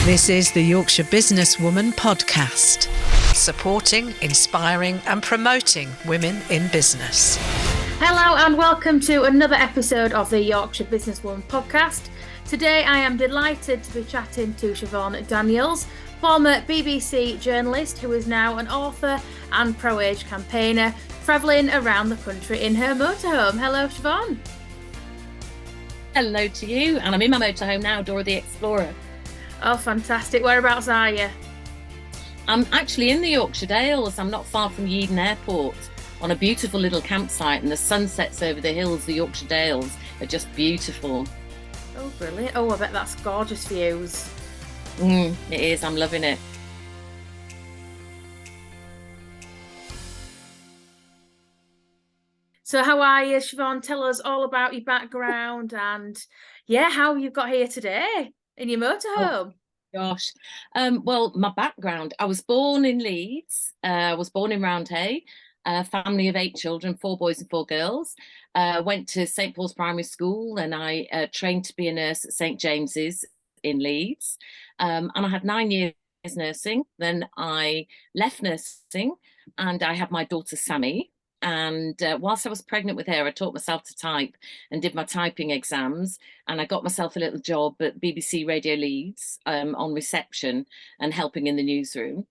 This is the Yorkshire Businesswoman podcast, supporting, inspiring and promoting women in business. Hello and welcome to another episode of the Yorkshire Businesswoman podcast. Today I am delighted to be chatting to Siobhan Daniels, former BBC journalist who is now an author and pro-age campaigner, travelling around the country in her motorhome. Hello Siobhan. Hello to you, and I'm in my motorhome now, Dora the Explorer. Oh, fantastic. Whereabouts are you? I'm actually in the Yorkshire Dales. I'm not far from Yeadon Airport on a beautiful little campsite, and the sunsets over the hills, the Yorkshire Dales, are just beautiful. Oh, brilliant. Oh, I bet that's gorgeous views. It is. I'm loving it. So how are you, Siobhan? Tell us all about your background and, how you got here today in your motorhome. Gosh. Well, my background, I was born in Leeds. I was born in Roundhay, a family of 8 children, 4 boys and 4 girls. Went to St Paul's Primary School, and I trained to be a nurse at St James's in Leeds. And I had 9 years nursing. Then I left nursing and I had my daughter Sammy. And whilst I was pregnant with her, I taught myself to type and did my typing exams. And I got myself a little job at BBC Radio Leeds on reception and helping in the newsroom.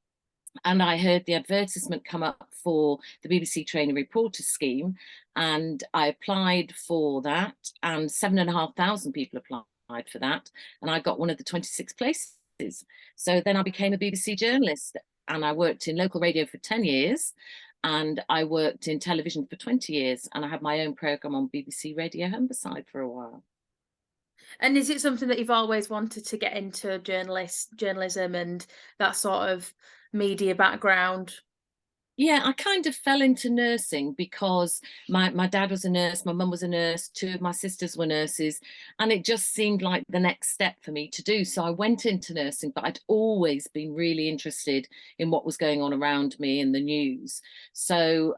And I heard the advertisement come up for the BBC Trainee Reporter Scheme. And I applied for that. And 7,500 people applied for that. And I got one of the 26 places. So then I became a BBC journalist. And I worked in local radio for 10 years. And I worked in television for 20 years, and I had my own programme on BBC Radio Humberside for a while. And is it something that you've always wanted to get into, journalism and that sort of media background? Yeah, I kind of fell into nursing because my dad was a nurse, my mum was a nurse, 2 of my sisters were nurses, and it just seemed like the next step for me to do. So I went into nursing, but I'd always been really interested in what was going on around me in the news. So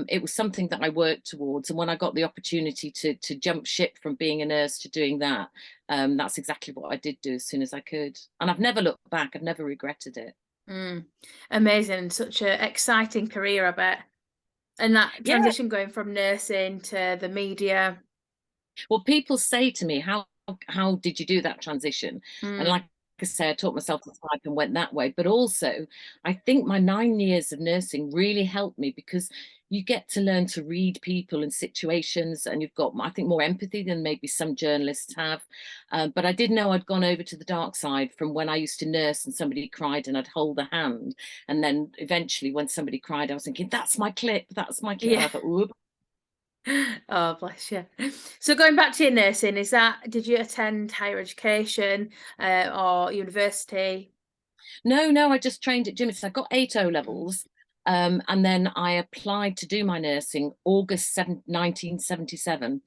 it was something that I worked towards. And when I got the opportunity to jump ship from being a nurse to doing that, that's exactly what I did do as soon as I could. And I've never looked back, I've never regretted it. Amazing. Such an exciting career, I bet. And that transition going from nursing to the media. Well, people say to me, how did you do that transition? And like I say, I taught myself to type and went that way. But also, I think my 9 years of nursing really helped me because you get to learn to read people and situations, and you've got, I think, more empathy than maybe some journalists have. But I did know I'd gone over to the dark side from when I used to nurse and somebody cried and I'd hold a hand. And then eventually when somebody cried, I was thinking, that's my clip, that's my clip. Yeah. I thought, ooh. Oh, bless you. So going back to your nursing, did you attend higher education or university? No, I just trained at gymnasium. I got 8 O-levels. And then I applied to do my nursing August 1977.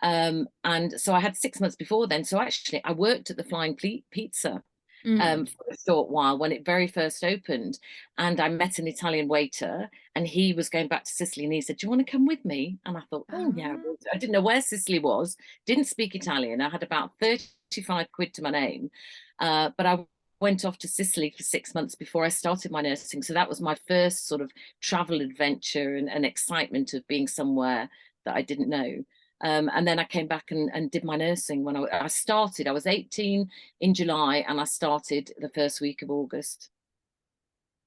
And so I had 6 months before then. So actually I worked at the Flying Pizza for a short while when it very first opened. And I met an Italian waiter, and he was going back to Sicily, and he said, do you want to come with me? And I thought, oh yeah. I didn't know where Sicily was, didn't speak Italian. I had about 35 quid to my name. But I went off to Sicily for 6 months before I started my nursing. So that was my first sort of travel adventure and excitement of being somewhere that I didn't know. And then I came back and did my nursing when I started. I was 18 in July, and I started the first week of August.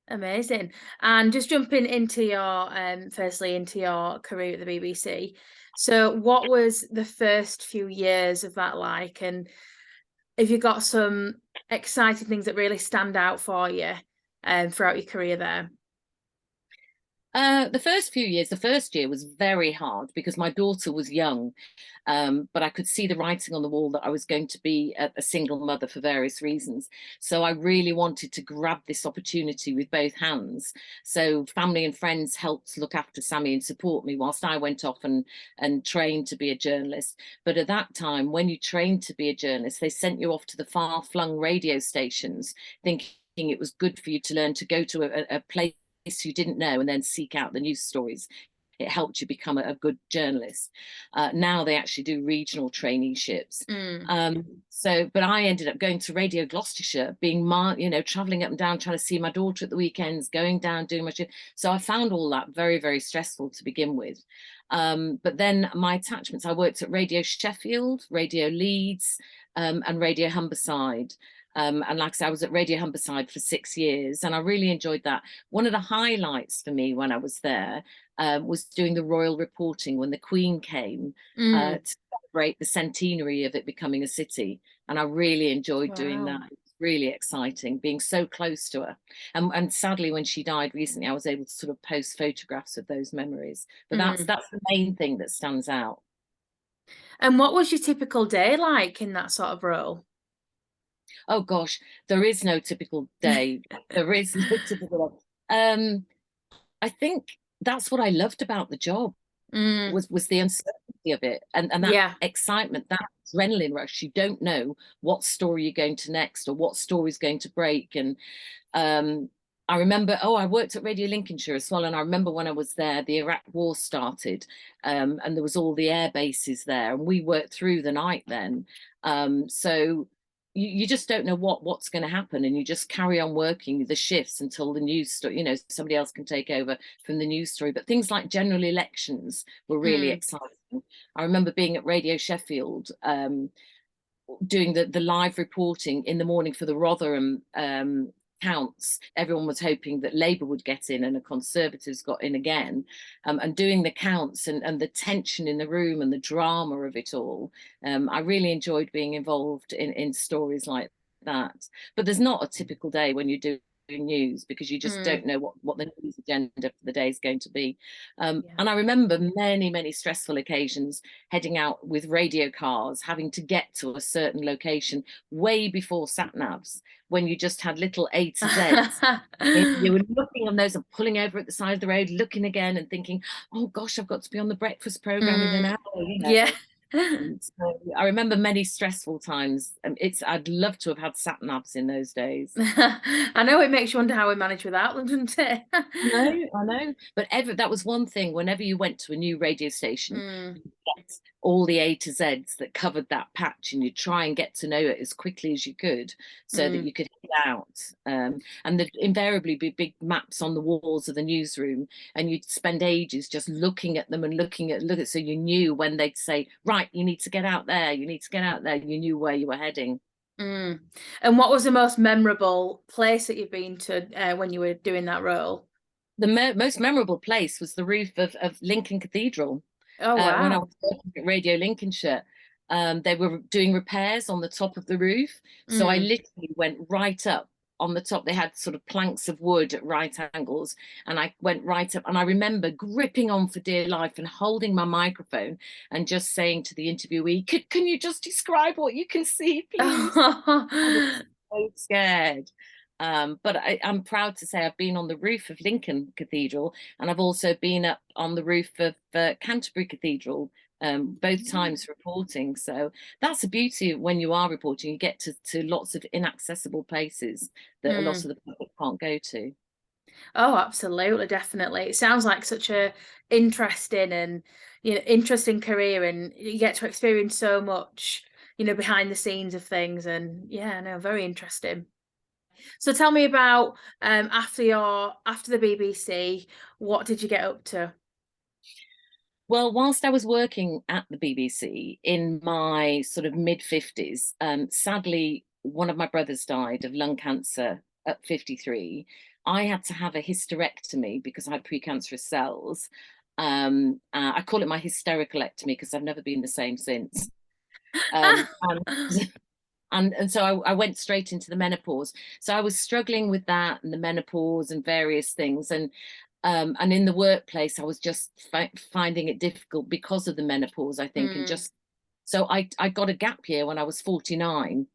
Amazing. And just jumping into your firstly into your career at the BBC. So what was the first few years of that like, and have you got some exciting things that really stand out for you throughout your career there? The first few years, the first year was very hard because my daughter was young, but I could see the writing on the wall that I was going to be a single mother for various reasons. So I really wanted to grab this opportunity with both hands. So family and friends helped look after Sammy and support me whilst I went off and trained to be a journalist. But at that time, when you trained to be a journalist, they sent you off to the far-flung radio stations, thinking it was good for you to learn to go to a place you didn't know and then seek out the news stories. it helped you become a good journalist. Now they actually do regional traineeships. But I ended up going to Radio Gloucestershire, being traveling up and down, trying to see my daughter at the weekends, going down, doing my shift. So I found all that very, very stressful to begin with. But then my attachments, I worked at Radio Sheffield, Radio Leeds, and Radio Humberside. And like I said, I was at Radio Humberside for 6 years, and I really enjoyed that. One of the highlights for me when I was there was doing the royal reporting when the Queen came to celebrate the centenary of it becoming a city. And I really enjoyed doing that. It was really exciting, being so close to her. And sadly, when she died recently, I was able to sort of post photographs of those memories. But that's the main thing that stands out. And what was your typical day like in that sort of role? Oh gosh, there is no typical day. There is no typical day. I think that's what I loved about the job was the uncertainty of it, and that excitement, that adrenaline rush. You don't know what story you're going to next or what story is going to break. And I remember, I worked at Radio Lincolnshire as well, and I remember when I was there, the Iraq War started, and there was all the air bases there, and we worked through the night then. So you just don't know what's going to happen, and you just carry on working the shifts until the news story, somebody else can take over from the news story. But things like general elections were really exciting. I remember being at Radio Sheffield, doing the live reporting in the morning for the Rotherham counts. Everyone was hoping that Labour would get in and the Conservatives got in again, and doing the counts and the tension in the room and the drama of it all. I really enjoyed being involved in stories like that. But there's not a typical day when you do news, because you just don't know what the news agenda for the day is going to be. And I remember many stressful occasions heading out with radio cars, having to get to a certain location way before sat navs, when you just had little A to Zs. You were looking on those and pulling over at the side of the road, looking again and thinking, oh gosh, I've got to be on the breakfast programme in an hour. So I remember many stressful times. I'd love to have had sat navs in those days. I know, it makes you wonder how we managed without them, doesn't it? I know. But that was one thing. Whenever you went to a new radio station, you get all the A to Zs that covered that patch, and you try and get to know it as quickly as you could, so that you could head out. And there'd invariably be big maps on the walls of the newsroom, and you'd spend ages just looking at them and looking at so you knew when they'd say, right, you need to get out there, you need to get out there, you knew where you were heading. And what was the most memorable place that you've been to when you were doing that role? The most memorable place was the roof of Lincoln Cathedral. Oh, wow. When I was working at Radio Lincolnshire, they were doing repairs on the top of the roof. So I literally went right up on the top. They had sort of planks of wood at right angles, and I went right up. And I remember gripping on for dear life and holding my microphone and just saying to the interviewee, can you just describe what you can see, please? I was so scared. But I'm proud to say I've been on the roof of Lincoln Cathedral, and I've also been up on the roof of Canterbury Cathedral, both times reporting. So that's the beauty when you are reporting. You get to lots of inaccessible places that a lot of the public can't go to. Oh, absolutely, definitely. It sounds like such a interesting career, and you get to experience so much, behind the scenes of things. And very interesting. So tell me about after the BBC, what did you get up to? Well, whilst I was working at the BBC in my sort of mid-50s, sadly, one of my brothers died of lung cancer at 53. I had to have a hysterectomy because I had precancerous cells. I call it my hystericalectomy because I've never been the same since. And so I went straight into the menopause. So I was struggling with that and the menopause and various things. And in the workplace, I was just finding it difficult because of the menopause, I think. And just so I got a gap year when I was 49,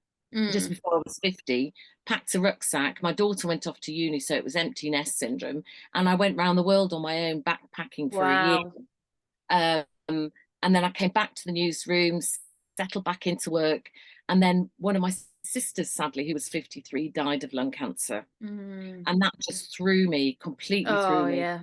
just before I was 50, packed a rucksack. My daughter went off to uni, so it was empty nest syndrome. And I went around the world on my own, backpacking for a year. And then I came back to the newsroom, settled back into work. And then one of my sisters, sadly, who was 53, died of lung cancer. And that just threw me completely through me.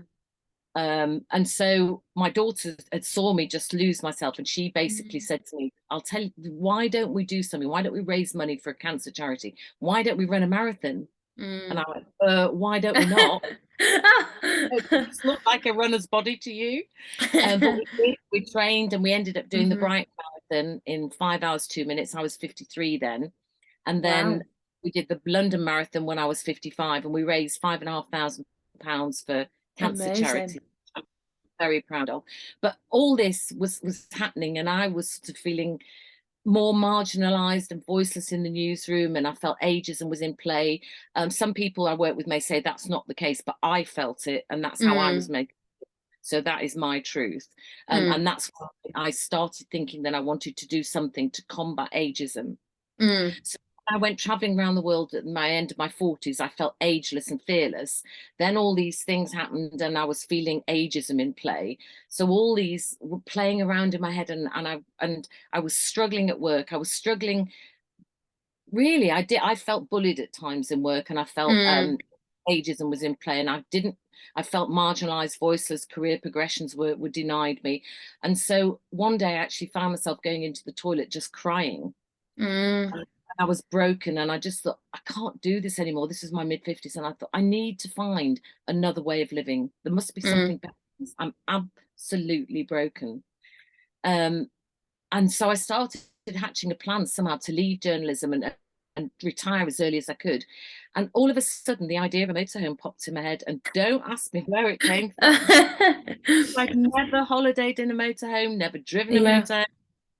And so my daughter had saw me just lose myself, and she basically Mm. said to me, I'll tell you, why don't we do something? Why don't we raise money for a cancer charity? Why don't we run a marathon? And I went, why don't we not? It does look like a runner's body to you. But we did, we trained, and we ended up doing the Mhm. Bright Marathon in 5 hours, 2 minutes. I was 53 then. And then Wow. we did the London Marathon when I was 55, and we raised £5,500 for cancer Amazing. charity. I'm very proud of. But all this was happening, and I was sort of feeling more marginalized and voiceless in the newsroom, and I felt ageism was in play. Some people I work with may say that's not the case, but I felt it, and that's how I was Mm. made. So that is my truth. Mm. And that's why I started thinking that I wanted to do something to combat ageism. Mm. So I went traveling around the world at my end of my 40s. I felt ageless and fearless. Then all these things happened, and I was feeling ageism in play. So all these were playing around in my head, and I was struggling at work. I was struggling. Really, I felt bullied at times in work, and I felt Mm. ageism was in play, and I felt marginalized, voiceless, career progressions were denied me. And so one day I actually found myself going into the toilet just crying. Mm. And I was broken, and I just thought, I can't do this anymore. This is my mid-50s, and I thought, I need to find another way of living. There must be Mm. something better. I'm absolutely broken. Um, and so I started hatching a plan somehow to leave journalism and retire as early as I could. And all of a sudden, the idea of a motorhome popped in my head. And don't ask me where it came from. I'd never holidayed in a motorhome, never driven a Yeah. motorhome,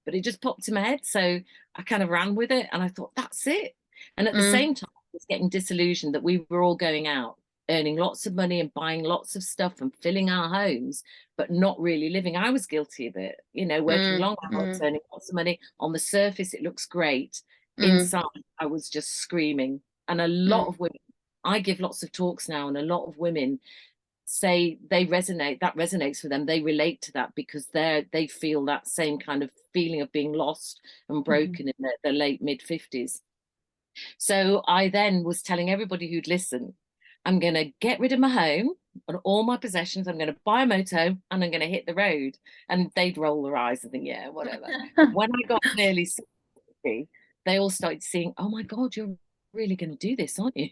but it just popped in my head. So I kind of ran with it, and I thought, that's it. And at the Mm. same time, I was getting disillusioned that we were all going out, earning lots of money and buying lots of stuff and filling our homes, but not really living. I was guilty of it, working Mm. long hours, Mm. earning lots of money. On the surface, it looks great. Mm. Inside, I was just screaming. And a lot Mm. of women, I give lots of talks now, and a lot of women say that resonates for them. They relate to that because they feel that same kind of feeling of being lost and Mhm. broken in their late mid-50s. So I then was telling everybody who'd listen, I'm going to get rid of my home and all my possessions. I'm going to buy a moto, and I'm going to hit the road. And they'd roll their eyes and think, yeah, whatever. When I got nearly 60, they all started seeing, oh my God, you're really going to do this, aren't you?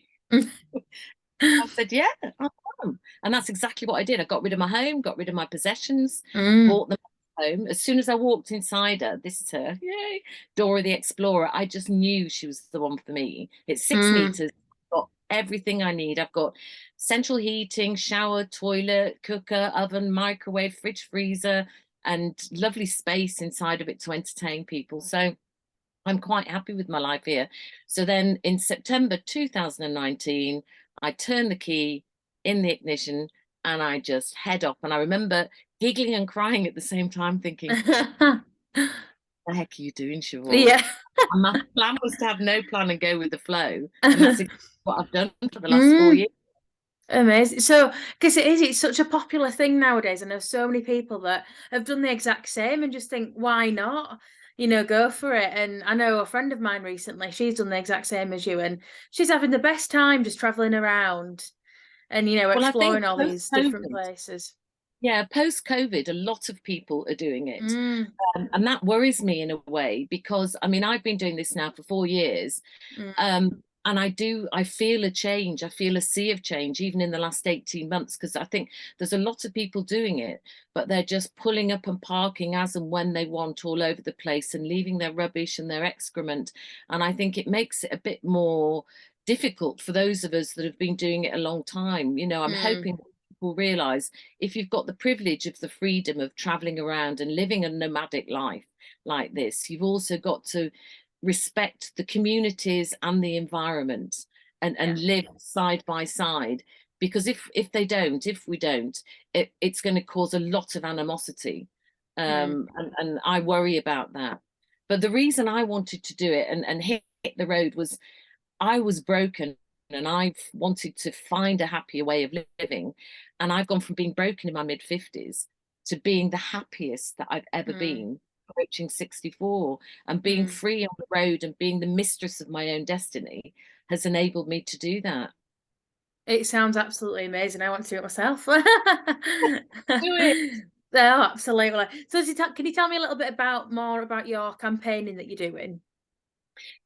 I said, yeah, I am. And that's exactly what I did. I got rid of my home, got rid of my possessions, Mm. bought them home. As soon as I walked inside her, this is her, yay, Dora the Explorer, I just knew she was the one for me. It's 6 meters, got everything I need. I've got central heating, shower, toilet, cooker, oven, microwave, fridge, freezer, and lovely space inside of it to entertain people. So I'm quite happy with my life here. So then in September 2019, I turned the key in the ignition, and I just head off. And I remember giggling and crying at the same time, thinking, Mm. what the heck are you doing, Siobhan? Yeah. And my plan was to have no plan and go with the flow. And that's exactly what I've done for the last four Mm. years. Amazing. So, because it's such a popular thing nowadays. I know so many people that have done the exact same and just think, why not? Go for it. And I know a friend of mine recently, she's done the exact same as you, and she's having the best time just traveling around and, Well, I think exploring all these different post-COVID, places. yeah, post-COVID, a lot of people are doing it. Mm. And that worries me in a way because, I mean, I've been doing this now for 4 years. Mm. And I feel a change. I feel a sea of change, even in the last 18 months, because I think there's a lot of people doing it, but they're just pulling up and parking as and when they want all over the place and leaving their rubbish and their excrement. And I think it makes it a bit more difficult for those of us that have been doing it a long time. I'm Mm. hoping people realize if you've got the privilege of the freedom of traveling around and living a nomadic life like this, you've also got to respect the communities and the environment and Yeah. live side by side, because if we don't, it's going to cause a lot of animosity, Mm. and I worry about that. But the reason I wanted to do it and hit the road was I was broken, and I've wanted to find a happier way of living. And I've gone from being broken in my mid-50s to being the happiest that I've ever Mm. been, approaching 64, and being Mm. free on the road and being the mistress of my own destiny has enabled me to do that. It sounds absolutely amazing. I want to do it myself. Do it. Oh, absolutely. So can you tell me a little bit more about your campaigning that you're doing?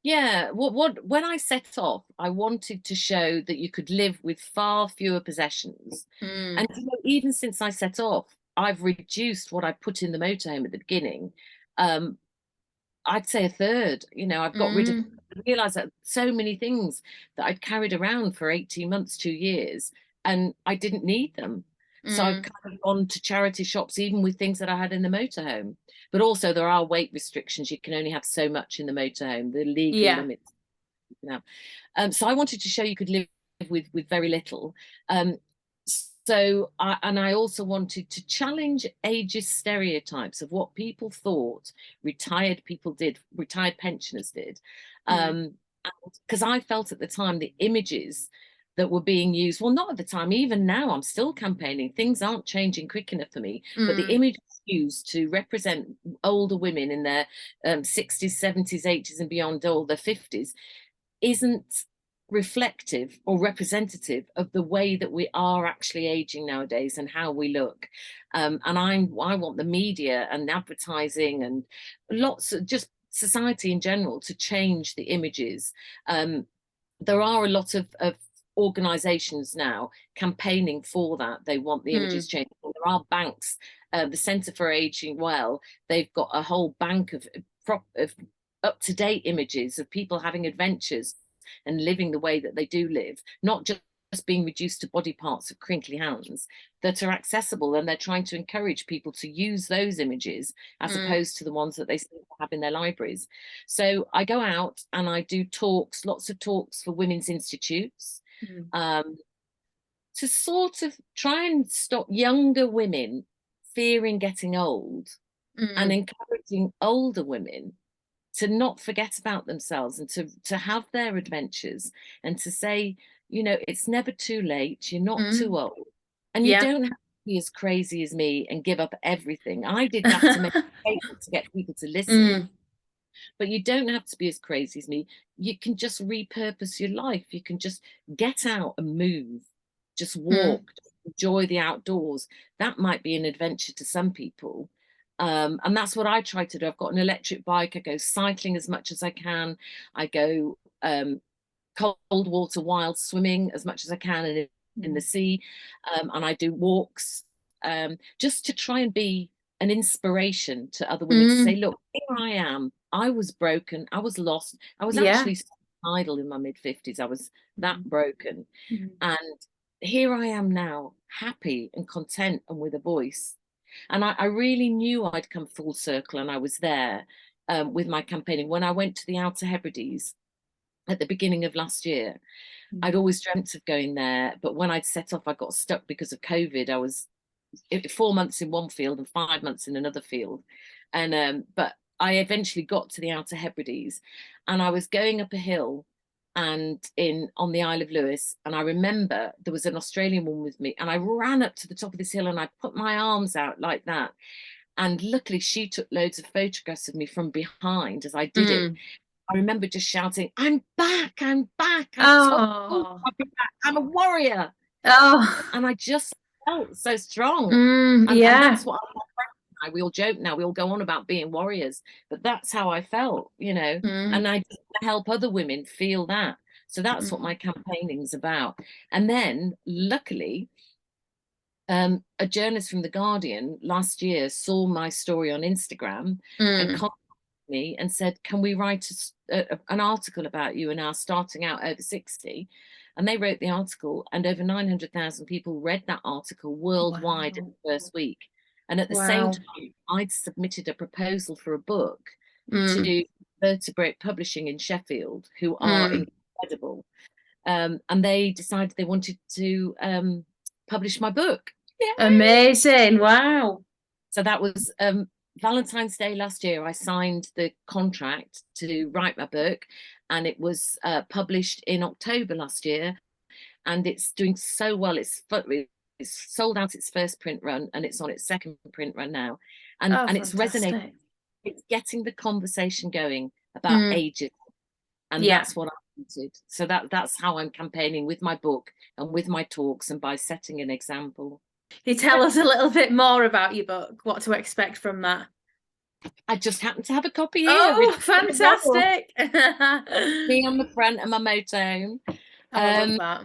Yeah, when I set off, I wanted to show that you could live with far fewer possessions. And even since I set off, I've reduced what I put in the motorhome at the beginning. I'd say a third. I've got rid of, I realized that so many things that I'd carried around for 18 months, 2 years, and I didn't need them. So I've kind of gone to charity shops, even with things that I had in the motorhome. But also there are weight restrictions. You can only have so much in the motorhome, the legal limits. So I wanted to show you could live with very little. I also wanted to challenge ageist stereotypes of what people thought retired pensioners did. Because I felt at the time the images that were being used, well, not at the time, even now, I'm still campaigning. Things aren't changing quick enough for me, but the images used to represent older women in their 60s, 70s, 80s and beyond, or their 50s, isn't reflective or representative of the way that we are actually aging nowadays and how we look. And I want the media and advertising and lots of just society in general to change the images. There are a lot of organizations now campaigning for that. They want the images changed. There are banks, the Centre for Aging Well, they've got a whole bank of up-to-date images of people having adventures and living the way that they do live, not just being reduced to body parts of crinkly hands, that are accessible, and they're trying to encourage people to use those images as opposed to the ones that they still have in their libraries. So I go out and I do talks, lots of talks for women's institutes, to sort of try and stop younger women fearing getting old and encouraging older women to not forget about themselves and to have their adventures, and to say, it's never too late. You're not too old, and you don't have to be as crazy as me and give up everything. I did that to make to get people to listen. But you don't have to be as crazy as me. You can just repurpose your life. You can just get out and move, just walk, enjoy the outdoors. That might be an adventure to some people. And that's what I try to do. I've got an electric bike. I go cycling as much as I can. I go cold water wild swimming as much as I can in the sea. And I do walks just to try and be an inspiration to other women, to say, look, here I am. I was broken. I was lost. I was actually suicidal in my mid-50s. I was that broken. And here I am now, happy and content and with a voice. And I really knew I'd come full circle, and I was there with my campaigning. When I went to the Outer Hebrides at the beginning of last year, I'd always dreamt of going there. But when I'd set off, I got stuck because of COVID. I was 4 months in one field and 5 months in another field. But I eventually got to the Outer Hebrides, and I was going up a hill and on the Isle of Lewis, and I remember there was an Australian woman with me, and I ran up to the top of this hill and I put my arms out like that, and luckily she took loads of photographs of me from behind as I did it. I remember just shouting, I'm back, I'm back, I'm a warrior. And I just felt so strong. And that's what we all joke now, we all go on about being warriors, but that's how I felt, and I help other women feel that. So that's what my campaigning is about. And then luckily a journalist from The Guardian last year saw my story on Instagram and contacted me and said, can we write an article about you and our starting out over 60? And they wrote the article, and over 900,000 people read that article worldwide in the first week. And at the same time, I'd submitted a proposal for a book to Vertebrate Publishing in Sheffield, who are incredible. And they decided they wanted to publish my book. Amazing. Wow. So that was Valentine's Day last year. I signed the contract to write my book, and it was published in October last year. And it's doing so well. It's sold out its first print run, and it's on its second print run now, and it's resonating. It's getting the conversation going about ageism, and that's what I'm So that's how I'm campaigning with my book and with my talks and by setting an example. Can you tell us a little bit more about your book, what to expect from that? I just happen to have a copy here. Oh, fantastic. Me on the front of my motorhome. I love that.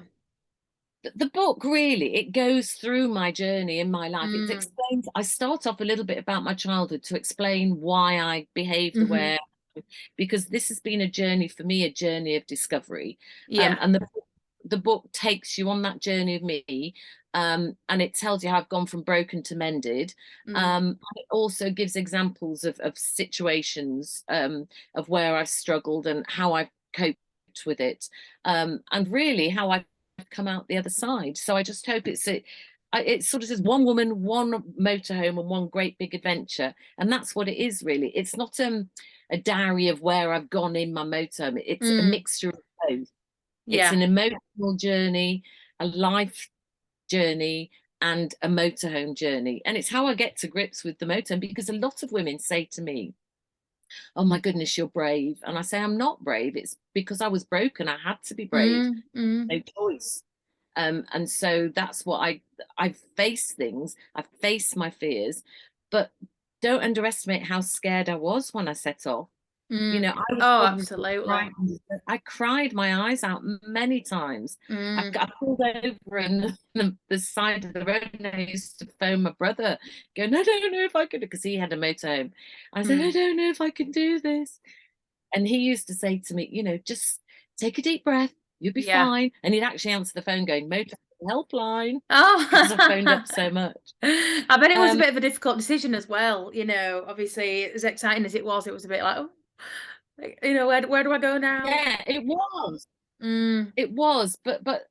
The book really, it goes through my journey in my life. It explains, I start off a little bit about my childhood to explain why I behave the way I am, because this has been a journey for me, a journey of discovery. And the book takes you on that journey of me, and it tells you how I've gone from broken to mended. And it also gives examples of situations of where I've struggled and how I've coped with it, and really how I've come out the other side. So I just hope it sort of says one woman, one motorhome, and one great big adventure, and that's what it is really. It's not a diary of where I've gone in my motorhome. It's a mixture of both. It's an emotional journey, a life journey, and a motorhome journey. And it's how I get to grips with the motorhome, because a lot of women say to me, oh my goodness, you're brave. And I say, I'm not brave. It's because I was broken. I had to be brave. No choice. And so that's what I've faced things. I've faced my fears, but don't underestimate how scared I was when I set off. You know, absolutely. I cried my eyes out many times. I pulled over in the side of the road, and I used to phone my brother, going, I don't know if I could, because he had a motorhome. I said, I don't know if I can do this. And he used to say to me, you know, just take a deep breath, you'll be fine. And he'd actually answer the phone going, motor helpline, because I phoned up so much. I bet it was a bit of a difficult decision as well. You know, obviously, as exciting as it was a bit like, oh, you know, where do I go now? Yeah, it was. It was, but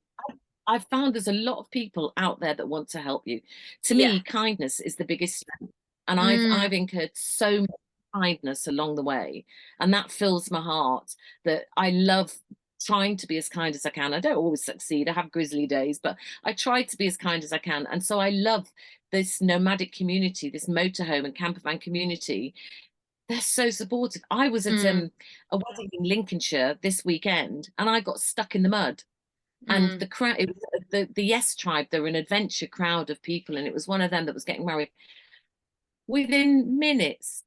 I've found there's a lot of people out there that want to help you. To me, kindness is the biggest strength, and I've incurred so much kindness along the way, and that fills my heart. That I love trying to be as kind as I can. I don't always succeed. I have grisly days, but I try to be as kind as I can. And so I love this nomadic community, this motorhome and campervan community. They're so supportive. I was at a wedding in Lincolnshire this weekend, and I got stuck in the mud. And the crowd, it was the Yes Tribe. They were an adventure crowd of people, and it was one of them that was getting married. Within minutes,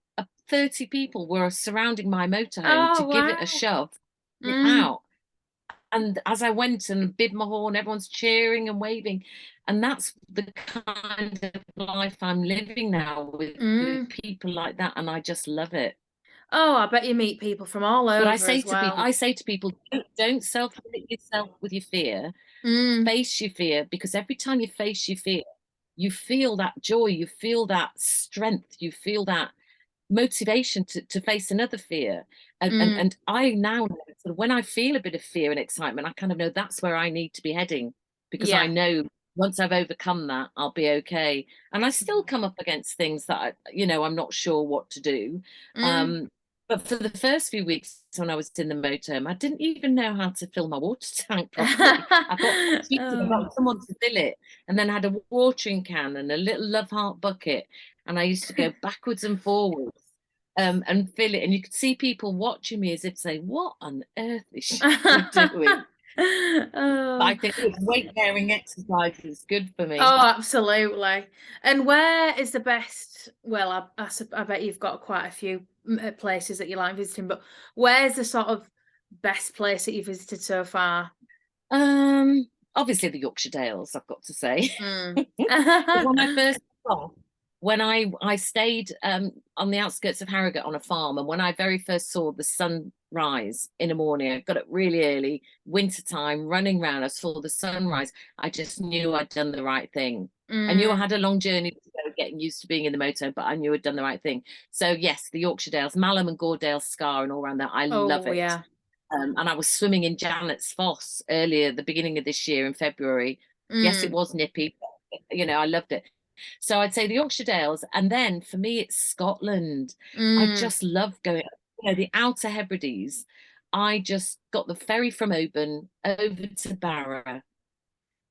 30 people were surrounding my motorhome to give it a shove out. And as I went and bid my horn, everyone's cheering and waving. And that's the kind of life I'm living now with people like that. And I just love it. Oh, I bet you meet people from all over. But I say to people, don't self-limit yourself with your fear. Face your fear, because every time you face your fear, you feel that joy, you feel that strength, you feel that motivation to face another fear. And I now know that when I feel a bit of fear and excitement, I kind of know that's where I need to be heading, because I know once I've overcome that, I'll be okay. And I still come up against things that I'm not sure what to do. But for the first few weeks when I was in the motorhome, I didn't even know how to fill my water tank properly. I got someone to fill it, and then I had a watering can and a little love heart bucket, and I used to go backwards and forwards and fill it. And you could see people watching me as if saying, what on earth is she doing? But I think weight bearing exercise is good for me. Oh, absolutely. And where is the best? Well, I bet you've got quite a few places that you like visiting, but where's the sort of best place that you've visited so far? Obviously the Yorkshire Dales, I've got to say. When I first saw, when I stayed on the outskirts of Harrogate on a farm, and when I very first saw the sun rise in the morning, I got up really early, wintertime, running around, I saw the sunrise, I just knew I'd done the right thing. I knew I had a long journey to go, getting used to being in the motor, but I knew I'd done the right thing. So yes, the Yorkshire Dales, Malham and Goredale Scar and all around that, I love it. Yeah. And I was swimming in Janet's Foss earlier, the beginning of this year in February. Yes, it was nippy, but, I loved it. So I'd say the Yorkshire Dales, and then for me it's Scotland. I just love going, the Outer Hebrides. I just got the ferry from Oban over to Barra,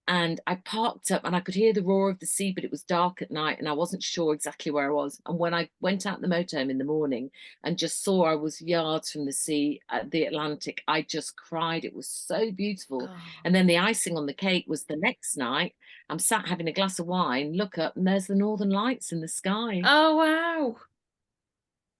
And I parked up and I could hear the roar of the sea, but it was dark at night and I wasn't sure exactly where I was. And when I went out the motorhome in the morning and just saw I was yards from the sea at the Atlantic, I just cried. It was so beautiful. Oh. And then the icing on the cake was the next night. I'm sat having a glass of wine, look up, and there's the Northern Lights in the sky. Oh, wow.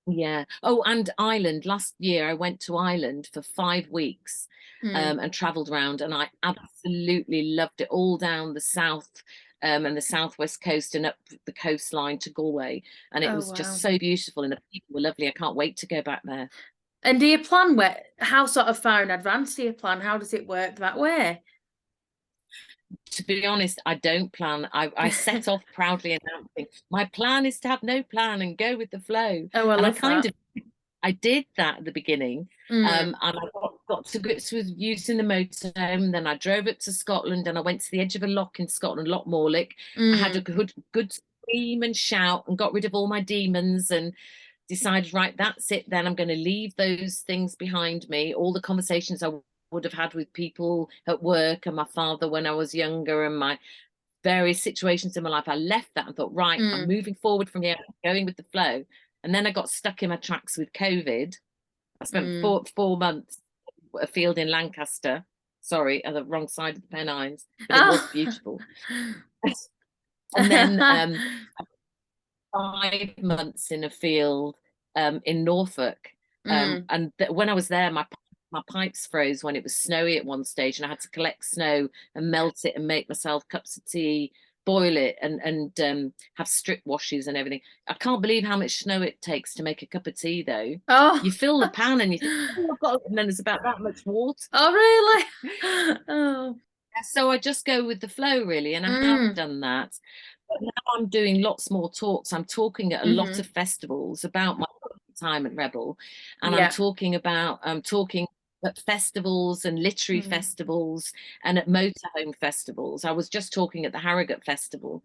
Yeah. Oh, and Ireland. Last year I went to Ireland for 5 weeks and travelled around, and I absolutely loved it, all down the south and the southwest coast and up the coastline to Galway. And it Oh, was wow. just so beautiful, and the people were lovely. I can't wait to go back there. And do you plan how sort of far in advance do you plan? How does it work that way? To be honest, I don't plan. I set off proudly announcing, my plan is to have no plan and go with the flow. Oh, I And love that. I did that at the beginning. And I got to grips with using the motorhome. Then I drove up to Scotland and I went to the edge of a loch in Scotland, Loch Morlich. I had a good scream and shout and got rid of all my demons and decided, right, that's it. Then I'm going to leave those things behind me. All the conversations I would have had with people at work and my father when I was younger and my various situations in my life. I left that and thought, right, I'm moving forward from here, going with the flow. And then I got stuck in my tracks with COVID. I spent 4 months at a field in Lancaster. Sorry, on the wrong side of the Pennines, but it was beautiful. And then 5 months in a field in Norfolk. And when I was there, my pipes froze when it was snowy at one stage, and I had to collect snow and melt it and make myself cups of tea, boil it, and have strip washes and everything. I can't believe how much snow it takes to make a cup of tea, though. Oh. You fill the pan and you think, oh, I've got, and then there's about that much water. Oh, really? Oh. So I just go with the flow, really, and I have done that. But now I'm doing lots more talks. I'm talking at a lot of festivals about my retirement rebel, and I'm talking at festivals and literary festivals and at motorhome festivals. I was just talking at the Harrogate Festival.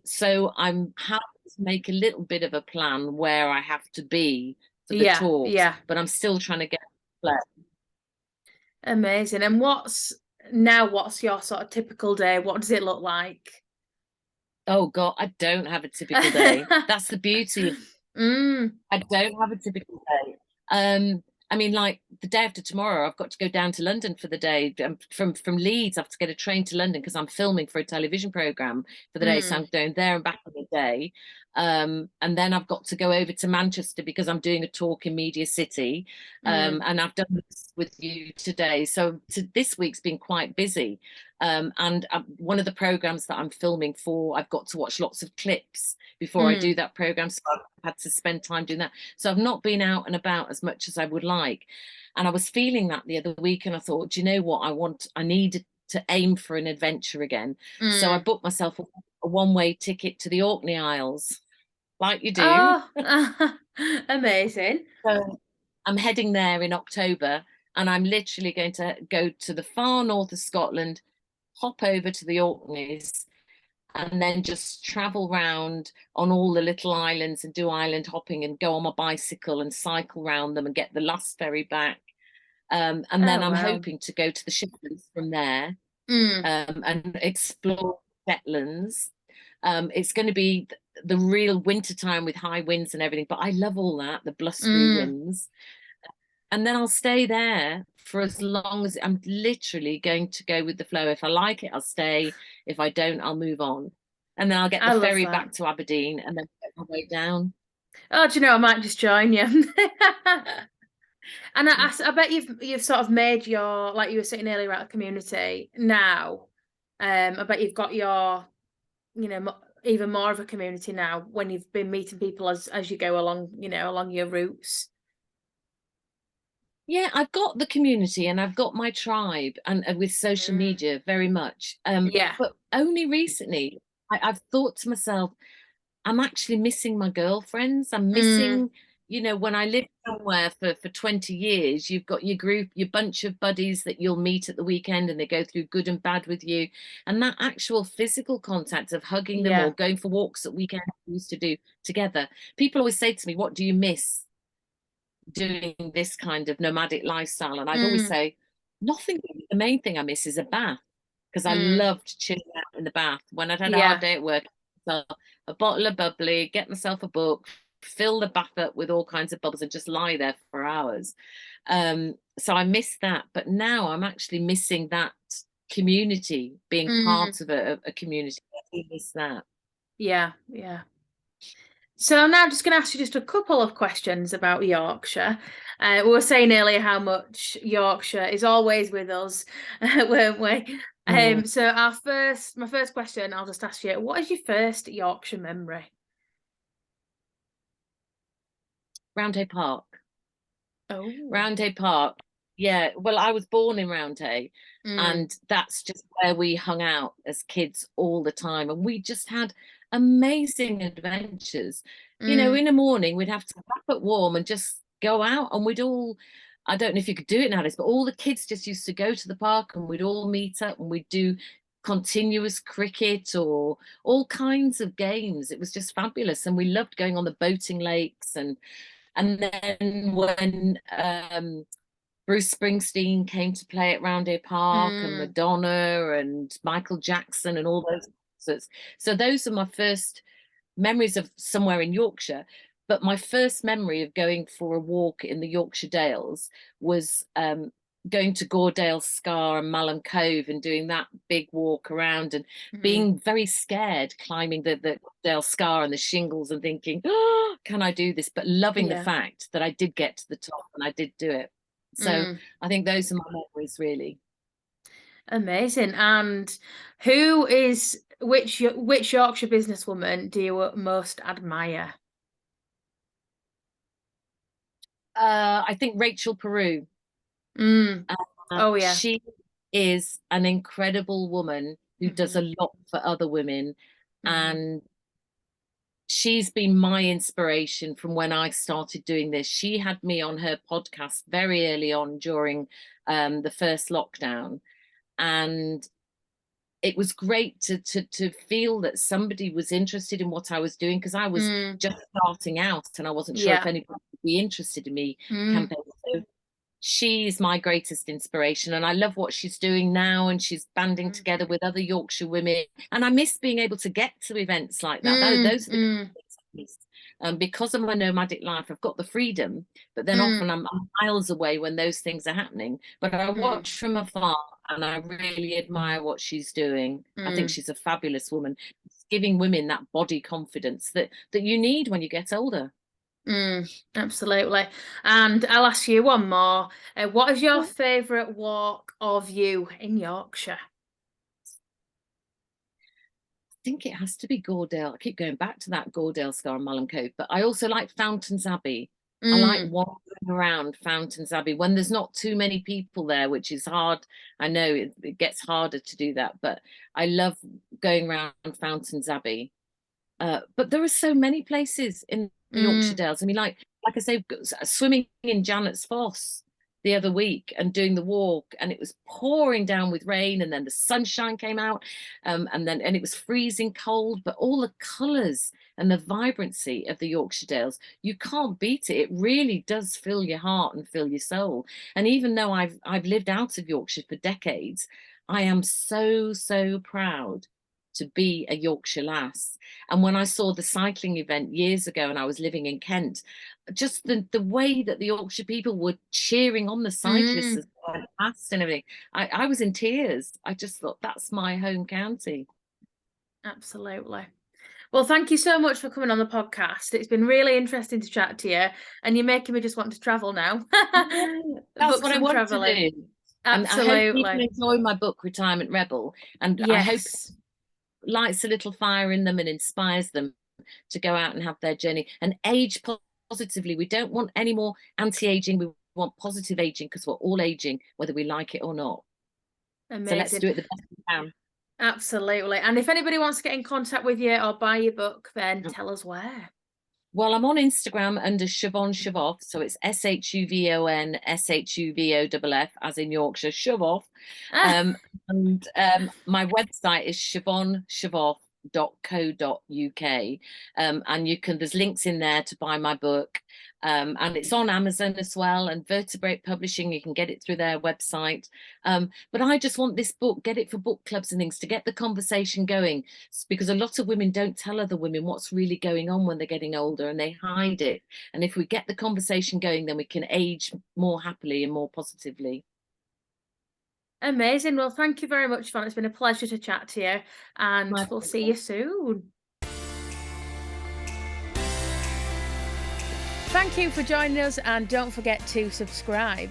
So I'm having to make a little bit of a plan where I have to be for the talks, but I'm still trying to get flow. Amazing. And what's your sort of typical day? What does it look like? Oh God, I don't have a typical day. That's the beauty. I don't have a typical day. I mean, like the day after tomorrow, I've got to go down to London for the day. From Leeds, I have to get a train to London because I'm filming for a television program for the day. So I'm going there and back in the day. And then I've got to go over to Manchester because I'm doing a talk in Media City. And I've done this with you today. So this week's been quite busy. And one of the programs that I'm filming for, I've got to watch lots of clips before I do that program. So I've had to spend time doing that. So I've not been out and about as much as I would like. And I was feeling that the other week and I thought, do you know what? I need to aim for an adventure again. So I booked myself a one-way ticket to the Orkney Isles, like you do. Oh, amazing. So I'm heading there in October, and I'm literally going to go to the far north of Scotland, hop over to the Orkneys, and then just travel round on all the little islands and do island hopping and go on my bicycle and cycle round them and get the last ferry back. And then I'm hoping to go to the Shetlands from there and explore Shetlands. It's going to be the real winter time with high winds and everything, but I love all that, the blustery winds. And then I'll stay there for as long as I'm literally going to go with the flow. If I like it, I'll stay. If I don't, I'll move on. And then I'll get the ferry back to Aberdeen and then get my way down. Oh, do you know, I might just join you. And I bet you've sort of made your, like you were saying earlier about the community now. I bet you've got your, even more of a community now when you've been meeting people as you go along, along your routes. Yeah, I've got the community and I've got my tribe and with social media very much. But only recently I've thought to myself, I'm actually missing my girlfriends. I'm missing, when I lived somewhere for 20 years, you've got your group, your bunch of buddies that you'll meet at the weekend and they go through good and bad with you. And that actual physical contact of hugging them or going for walks at weekends we used to do together. People always say to me, what do you miss doing this kind of nomadic lifestyle? And I'd always say, nothing. The main thing I miss is a bath. because I loved chilling out in the bath. When I'd had a Yeah. hard day at work, so a bottle of bubbly, get myself a book, fill the bath up with all kinds of bubbles and just lie there for hours. So I miss that, but now I'm actually missing that community, being part of a community. I do miss that. Yeah, yeah. So I'm now just going to ask you just a couple of questions about Yorkshire. We were saying earlier how much Yorkshire is always with us, weren't we? So my first question, I'll just ask you, what is your first Yorkshire memory? Roundhay Park. Oh. Roundhay Park. Yeah, well, I was born in Roundhay, and that's just where we hung out as kids all the time. And we just had amazing adventures. You know, in the morning, we'd have to wrap up warm and just go out, and we'd all, I don't know if you could do it nowadays, but all the kids just used to go to the park and we'd all meet up and we'd do continuous cricket or all kinds of games. It was just fabulous. And we loved going on the boating lakes. And then when Bruce Springsteen came to play at Roundhay Park, and Madonna and Michael Jackson and all those concerts. So those are my first memories of somewhere in Yorkshire. But my first memory of going for a walk in the Yorkshire Dales was going to Goredale Scar and Malham Cove and doing that big walk around and being very scared climbing the Goredale Scar and the shingles and thinking, oh, can I do this? But loving the fact that I did get to the top and I did do it. So I think those are my memories, really. Amazing. And which Yorkshire businesswoman do you most admire? I think Rachel Peru. Oh yeah. She is an incredible woman who does a lot for other women, and she's been my inspiration from when I started doing this. She had me on her podcast very early on during the first lockdown, and it was great to feel that somebody was interested in what I was doing, because I was just starting out and I wasn't sure if anybody would be interested in me campaigning. So she's my greatest inspiration, and I love what she's doing now, and she's banding together with other Yorkshire women, and I miss being able to get to events like that. Those are the things I miss. Because of my nomadic life, I've got the freedom, but then often I'm miles away when those things are happening. But I watch from afar and I really admire what she's doing. I think she's a fabulous woman. It's giving women that body confidence that you need when you get older. Absolutely. And I'll ask you one more. What is your favourite walk or view in Yorkshire? I think it has to be Goredale. I keep going back to that Goredale Scar and Malham Cove, but I also like Fountains Abbey. I like wandering around Fountains Abbey when there's not too many people there, which is hard. I know it gets harder to do that, but I love going around Fountains Abbey. But there are so many places in the Yorkshire Dales. I mean, like I say, swimming in Janet's Foss the other week and doing the walk, and it was pouring down with rain, and then the sunshine came out, and it was freezing cold, but all the colours and the vibrancy of the Yorkshire Dales, you can't beat it. It really does fill your heart and fill your soul. And even though I've lived out of Yorkshire for decades, I am so proud to be a Yorkshire lass. And when I saw the cycling event years ago and I was living in Kent, just the way that the Yorkshire people were cheering on the cyclists as they went past and everything, I was in tears. I just thought, that's my home county. Absolutely. Well, thank you so much for coming on the podcast. It's been really interesting to chat to you, and you're making me just want to travel now. That's what I want to do. Absolutely. And I hope people enjoy my book, Retirement Rebel, and I hope lights a little fire in them and inspires them to go out and have their journey and age positively. We don't want any more anti-aging. We want positive aging, because we're all aging, whether we like it or not. Amazing. So let's do it the best we can. Absolutely. And if anybody wants to get in contact with you or buy your book, then tell us where. Well, I'm on Instagram under Siobhan Shavoff, so it's SHUVON SHUVOFF, as in Yorkshire, Shavoff. And my website is siobhanshavoff.com. and there's links in there to buy my book, and it's on Amazon as well, and Vertebrate Publishing, you can get it through their website. But I just want this book, get it for book clubs and things, to get the conversation going, because a lot of women don't tell other women what's really going on when they're getting older, and they hide it. And if we get the conversation going, then we can age more happily and more positively. Amazing. Well, thank you very much, Siobhan. It's been a pleasure to chat to you, and we'll see you soon. Thank you for joining us, and don't forget to subscribe.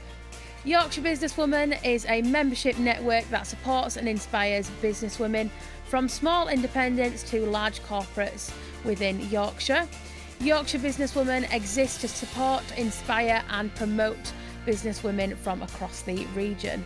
Yorkshire Businesswoman is a membership network that supports and inspires businesswomen from small independents to large corporates within Yorkshire. Yorkshire Businesswoman exists to support, inspire and promote businesswomen from across the region.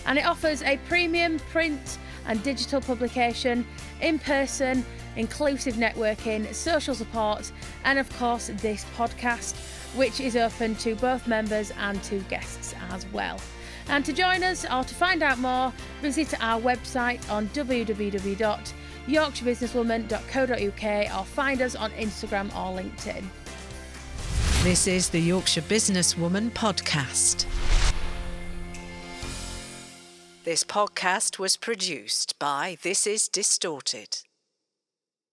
And it offers a premium print and digital publication, in-person, inclusive networking, social support, and of course this podcast, which is open to both members and to guests as well. And to join us or to find out more, visit our website on www.yorkshirebusinesswoman.co.uk or find us on Instagram or LinkedIn. This is the Yorkshire Businesswoman podcast. This podcast was produced by This Is Distorted.